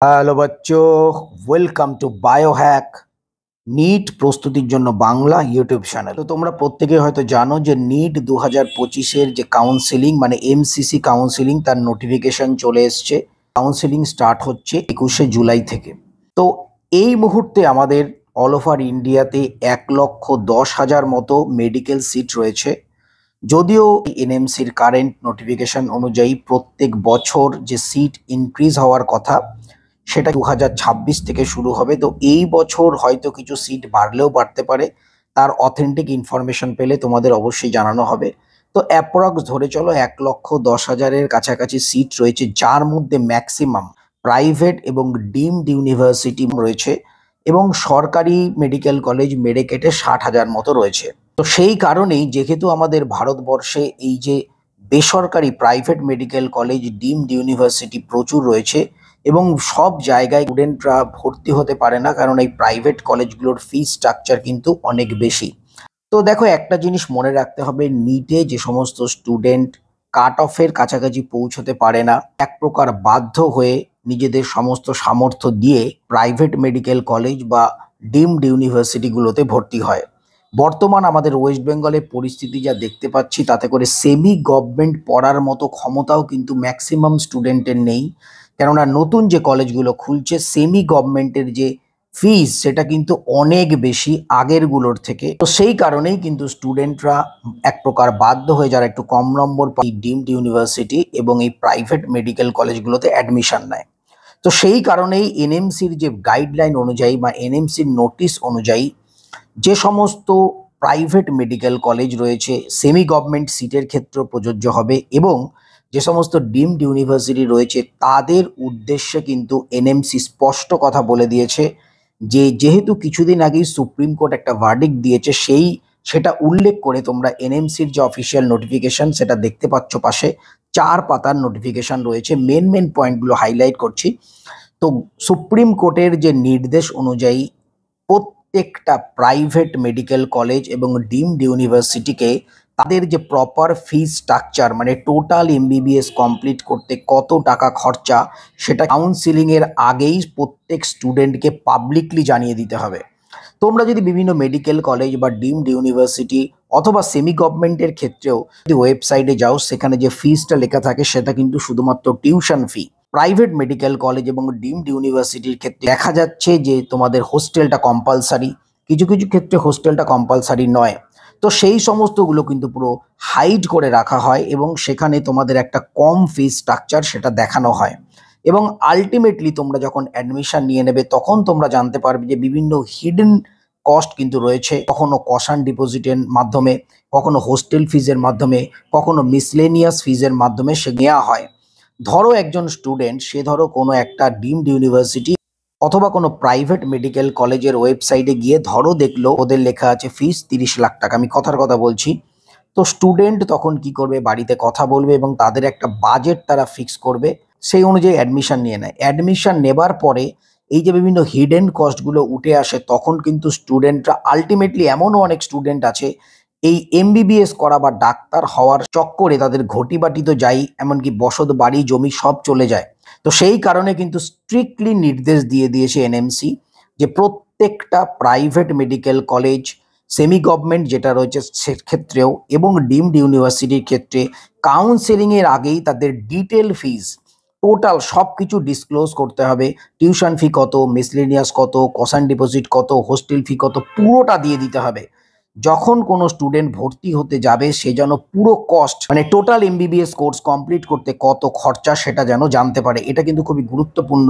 Hello বাচ্চো, welcome to biohack NEET প্রস্তুতির জন্য বাংলা ইউটিউব চ্যানেল। তো তোমরা প্রত্যেকে হয়তো জানো যে নিট 2025-এর যে কাউন্সিলিং মানে এমসিসি কাউন্সিলিং তার নোটিফিকেশন চলে এসছে। কাউন্সিলিং স্টার্ট হচ্ছে 21শে জুলাই থেকে। তো এই মুহূর্তে আমাদের অল ওভার ইন্ডিয়াতে 1,10,000 মতো মেডিকেল সিট রয়েছে। যদিও এনএমসির কারেন্ট নোটিফিকেশন অনুযায়ী প্রত্যেক বছর যে সিট ইনক্রিজ হওয়ার কথা সেটা 2026 থেকে শুরু হবে। তো এই বছর হয়তো কিছু সিট বাড়লেও বাড়তে পারে, তার অথেন্টিক ইনফরমেশন পেলে তোমাদের অবশ্যই জানানো হবে। তো অ্যাপ্রক্স ধরে চলো 1,10,000-এর কাছাকাছি সিট রয়েছে, যার মধ্যে ম্যাক্সিমাম প্রাইভেট এবং ডিমড ইউনিভার্সিটি রয়েছে এবং সরকারি মেডিকেল কলেজ মেডিকেটে 60,000 মতো রয়েছে। তো সেই কারণেই যেহেতু আমাদের ভারতবর্ষে এই যে বেসরকারি private medical college deemed university প্রচুর রয়েছে এবং সব জায়গায় স্টুডেন্টরা ভর্তি হতে পারে না, কারণ এই প্রাইভেট কলেজগুলোর ফি স্ট্রাকচার কিন্তু অনেক বেশি। তো দেখো, একটা জিনিস মনে রাখতে হবে, নিটে যে সমস্ত স্টুডেন্ট কাট অফের কাছাকাছি পৌঁছতে পারে না, এক প্রকার বাধ্য হয়ে নিজেদের সমস্ত সামর্থ্য দিয়ে প্রাইভেট মেডিকেল কলেজ বা ডিমড ইউনিভার্সিটিগুলোতে ভর্তি হয়। বর্তমান আমাদের ওয়েস্ট বেঙ্গলের পরিস্থিতি যা দেখতে পাচ্ছি, তাতে করে সেমি গভর্নমেন্ট পড়ার মতো ক্ষমতাও কিন্তু ম্যাক্সিমাম স্টুডেন্টের নেই। কেননা নতুন যে কলেজগুলো খুলছে, সেমি গভর্নমেন্টের যে ফিস সেটা কিন্তু অনেক বেশি আগেরগুলোর থেকে। তো সেই কারণেই কিন্তু স্টুডেন্টরা এক প্রকার বাধ্য হয়ে, যারা একটু কম নম্বর পায়, ডিমড ইউনিভার্সিটি এবং এই প্রাইভেট মেডিকেল কলেজগুলোতে অ্যাডমিশন নেয়। তো সেই কারণেই এনএমসির যে গাইডলাইন অনুযায়ী বা এনএমসির নোটিশ অনুযায়ী যে সমস্ত প্রাইভেট মেডিকেল কলেজ রয়েছে সেমি গভর্নমেন্ট সিটের ক্ষেত্রে প্রযোজ্য হবে এবং যে সমস্ত ডিমড ইউনিভার্সিটি রয়েছে তাদের উদ্দেশ্যে কিন্তু এনএমসি স্পষ্ট কথা বলে দিয়েছে যে যেহেতু কিছুদিন আগেই সুপ্রিম কোর্ট একটা ভার্ডিক্ট দিয়েছে, সেটা উল্লেখ করে তোমরা এনএমসির যে অফিসিয়াল নোটিফিকেশন সেটা দেখতে পাচ্ছ পাশে 4 পাতার নোটিফিকেশন রয়েছে। মেন পয়েন্টগুলো হাইলাইট করছি। তো সুপ্রিম কোর্টের যে নির্দেশ অনুযায়ী প্রত্যেকটা প্রাইভেট মেডিকেল কলেজ এবং ডিমড ইউনিভার্সিটিকে তাদের যে প্রপার ফি স্ট্রাকচার মানে টোটাল এমবিবিএস কমপ্লিট করতে কত টাকা খরচা, সেটা কাউন্সিলিংয়ের আগেই প্রত্যেক স্টুডেন্টকে পাবলিকলি জানিয়ে দিতে হবে। তোমরা যদি বিভিন্ন মেডিকেল কলেজ বা ডিমড ইউনিভার্সিটি অথবা সেমি গভর্নমেন্টের ক্ষেত্রেও যদি ওয়েবসাইটে যাও, সেখানে যে ফিসটা লেখা থাকে সেটা কিন্তু শুধুমাত্র tuition fee. Private medical college এবং ডিমড ইউনিভার্সিটির ক্ষেত্রে দেখা যাচ্ছে যে তোমাদের হোস্টেলটা কম্পালসারি, কিছু কিছু ক্ষেত্রে হোস্টেলটা কম্পালসারি নয়। তো সেই সমস্তগুলো কিন্তু পুরো হাইড করে রাখা হয় এবং সেখানে তোমাদের একটা কম ফি স্ট্রাকচার সেটা দেখানো হয়। এবং আলটিমেটলি তোমরা যখন অ্যাডমিশন নিয়ে নেবে, তখন তোমরা জানতে পারবে যে বিভিন্ন হিডেন কস্ট কিন্তু রয়েছে, কখনো কশান ডিপোজিটের মাধ্যমে, কখনো হোস্টেল ফিজের মাধ্যমে, কখনো মিসলেনিয়াস ফিজের মাধ্যমে সে নেওয়া হয়। ধরো একজন স্টুডেন্ট, সে ধরো কোনো একটা ডিমড ইউনিভার্সিটি অথবা কোনো প্রাইভেট মেডিকেল কলেজের ওয়েবসাইটে গিয়ে ধরো দেখলো ওদের লেখা আছে ফিস 30 লাখ টাকা, আমি কথার কথা বলছি। তো স্টুডেন্ট তখন কি করবে, বাড়িতে কথা বলবে এবং তাদের একটা বাজেট তারা ফিক্স করবে, সেই অনুযায়ী অ্যাডমিশন নিয়ে নেয়। অ্যাডমিশন নেবার পরে এই যে বিভিন্ন হিডেন কস্টগুলো উঠে আসে, তখন কিন্তু স্টুডেন্টরা আলটিমেটলি, এমনও অনেক স্টুডেন্ট আছে এই এমবিবিএস করা বা ডাক্তার হওয়ার চক্করে তাদের ঘটি বাটি তো যাই, এমনকি বসত বাড়ি জমি সব চলে যায়। তো সেই কারণে কিন্তু স্ট্রিক্টলি নির্দেশ দিয়ে দিয়েছে এনএমসি যে প্রত্যেকটা private medical college, semi government যেটা রয়েছে সেক্ষেত্রেও এবং ডিমড ইউনিভার্সিটির ক্ষেত্রে কাউন্সেলিংয়ের আগেই তাদের ডিটেল ফিজ টোটাল সব কিছু ডিসক্লোজ করতে হবে। টিউশন ফি কত, মিসলেনিয়াস কত, কসান ডিপোজিট কত, হোস্টেল ফি কত, পুরোটা দিয়ে দিতে হবে। যখন কোনো স্টুডেন্ট ভর্তি হতে যাবে, সে যেন পুরো কস্ট মানে টোটাল এমবিবিএস কোর্স কমপ্লিট করতে কত খরচা সেটা যেন জানতে পারে। এটা কিন্তু খুবই গুরুত্বপূর্ণ,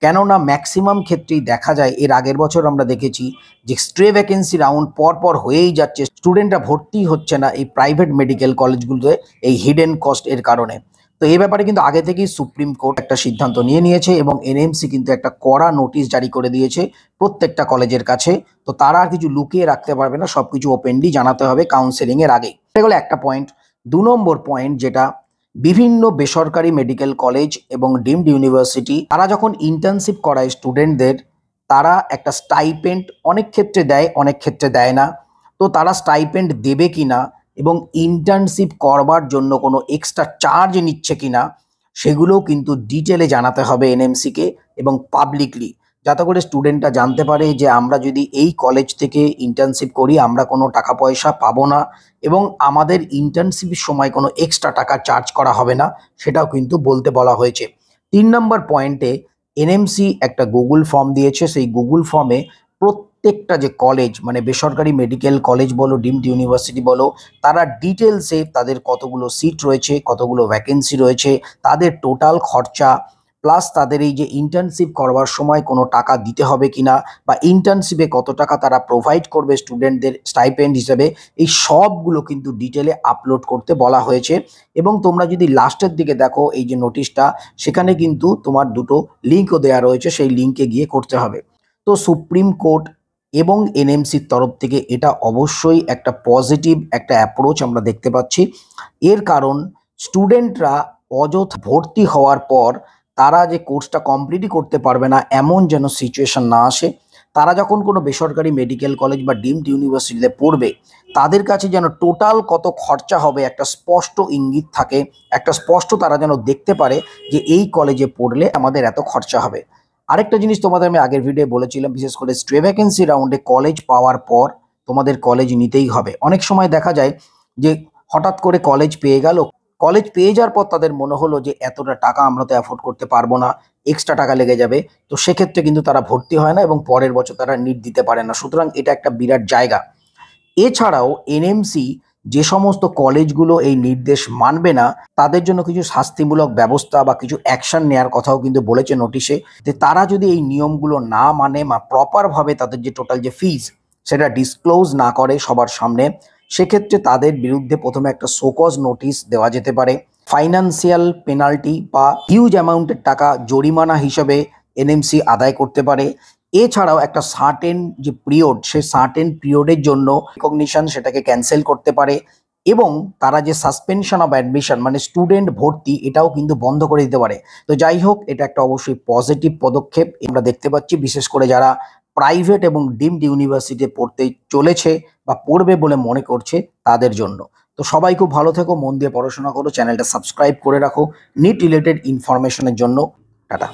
কেননা ম্যাক্সিমাম ক্ষেত্রেই দেখা যায়, এর আগের বছর আমরা দেখেছি যে স্ট্রে ভ্যাকেন্সি রাউন্ড পর হয়েই যাচ্ছে, স্টুডেন্টরা ভর্তি হচ্ছে না এই প্রাইভেট মেডিকেল কলেজগুলোতে এই হিডেন কস্ট এর কারণে। তো এই ব্যাপারে কিন্তু আগে থেকেই সুপ্রিম কোর্ট একটা সিদ্ধান্ত নিয়ে নিয়েছে এবং এনএমসি কিন্তু একটা কড়া নোটিশ জারি করে দিয়েছে প্রত্যেকটা কলেজের কাছে। তো তারা আর কিছু লুকিয়ে রাখতে পারবে না, সবকিছু ওপেনলি জানাতে হবে কাউন্সেলিং এর আগে। এটা হলো একটা পয়েন্ট। 2 নম্বর পয়েন্ট, যেটা বিভিন্ন বেসরকারি মেডিকেল কলেজ এবং ডিমড ইউনিভার্সিটি তারা যখন ইন্টার্নশিপ করায় স্টুডেন্টদের, তারা একটা স্টাইপেন্ড অনেক ক্ষেত্রে দেয়, অনেক ক্ষেত্রে দেয় না। তো তারা স্টাইপেন্ড দেবে কিনা এবং ইন্টার্নশিপ করবার জন্য কোনো এক্সট্রা চার্জ নিচ্ছে কিনা, সেগুলোও কিন্তু ডিটেলে জানাতে হবে এনএমসিকে এবং পাবলিকলি, যাতে করে স্টুডেন্টরা জানতে পারে যে আমরা যদি এই কলেজ থেকে ইন্টার্নশিপ করি আমরা কোনো টাকা পয়সা পাবো না এবং আমাদের ইন্টার্নশিপের সময় কোনো এক্সট্রা টাকা চার্জ করা হবে না, সেটাও কিন্তু বলতে বলা হয়েছে। 3 নম্বর পয়েন্টে এনএমসি একটা গুগল ফর্ম দিয়েছে। সেই গুগল ফর্মে প্রত্যেকটা যে কলেজ মানে বেসরকারি মেডিকেল কলেজ বলো, ডিমড ইউনিভার্সিটি বলো, তারা ডিটেলসে তাদের কতগুলো সিট রয়েছে, কতগুলো ভ্যাকেন্সি রয়েছে, তাদের টোটাল খরচা, প্লাস তাদের এই যে ইন্টার্নশিপ করবার সময় কোনো টাকা দিতে হবে কিনা বা ইন্টার্নশিপে কত টাকা তারা প্রোভাইড করবে স্টুডেন্টদের স্টাইপেন্ড হিসেবে, এই সবগুলো কিন্তু ডিটেলে আপলোড করতে বলা হয়েছে। এবং তোমরা যদি লাস্টের দিকে দেখো এই যে নোটিশটা, সেখানে কিন্তু তোমার দুটো লিঙ্কও দেওয়া রয়েছে, সেই লিঙ্কে গিয়ে করতে হবে। তো সুপ্রিম কোর্ট এবং এনএমসির তরফ থেকে এটা অবশ্যই একটা পজিটিভ একটা অ্যাপ্রোচ আমরা দেখতে পাচ্ছি। এর কারণ স্টুডেন্টরা অযথা ভর্তি হওয়ার পর তারা যে কোর্সটা কমপ্লিটই করতে পারবে না এমন যেন সিচুয়েশন না আসে। তারা যখন কোনো বেসরকারি মেডিকেল কলেজ বা ডিমড ইউনিভার্সিটিতে পড়বে, তাদের কাছে যেন টোটাল কত খরচা হবে একটা স্পষ্ট ইঙ্গিত থাকে, একটা স্পষ্ট তারা যেন দেখতে পারে যে এই কলেজে পড়লে আমাদের এত খরচা হবে। আরেকটা জিনিস তোমাদের আমি আগের ভিডিও বলেছিলাম, বিশেষ করে স্ট্রে ভ্যাকেন্সি রাউন্ডে কলেজ পাওয়ার পর তোমাদের কলেজ নিতেই হবে। অনেক সময় দেখা যায় যে হঠাৎ করে কলেজ পেয়ে গেল, কলেজ পেয়ে যাওয়ার পর তাদের মনে হলো যে এতটা টাকা আমরা তো অ্যাফোর্ড করতে পারবো না, এক্সট্রা টাকা লেগে যাবে, তো সেক্ষেত্রে কিন্তু তারা ভর্তি হয় না এবং পরের বছর তারা নিট দিতে পারে না। সুতরাং এটা একটা বিরাট জায়গা। এছাড়াও এনএমসি যে সমস্ত কলেজগুলো এই নির্দেশ মানবে না তাদের জন্য কিছু শাস্তিমূলক ব্যবস্থা বা কিছু অ্যাকশন নেওয়ার কথাও কিন্তু বলেছে নোটিশে, যে তারা যদি এই নিয়মগুলো না মানে বা প্রপারভাবে তাদের যে টোটাল যে ফিজ সেটা ডিসক্লোজ না করে সবার সামনে, সেক্ষেত্রে তাদের বিরুদ্ধে প্রথমে একটা শোকজ নোটিশ দেওয়া যেতে পারে, ফাইন্যান্সিয়াল পেনাল্টি বা হিউজ অ্যামাউন্টের টাকা জরিমানা হিসেবে এনএমসি আদায় করতে পারে। এছাড়াও একটা সার্টেন যে পিরিয়ড, সেই সার্টেন পিরিয়ডের জন্য রিকগনিশন সেটাকে ক্যান্সেল করতে পারে এবং তারা যে সাসপেনশন অফ অ্যাডমিশন মানে স্টুডেন্ট ভর্তি এটাও কিন্তু বন্ধ করে দিতে পারে। তো যাই হোক, এটা একটা অবশ্যই পজিটিভ পদক্ষেপ আমরা দেখতে পাচ্ছি, বিশেষ করে যারা প্রাইভেট এবং ডিমড ইউনিভার্সিটিতে পড়তে চলেছে বা পড়বে বলে মনে করছে তাদের জন্য। তো সবাই খুব ভালো থেকো, মন দিয়ে পড়াশোনা করো, চ্যানেলটা সাবস্ক্রাইব করে রাখো নিট রিলেটেড ইনফরমেশনের জন্য। টাটা।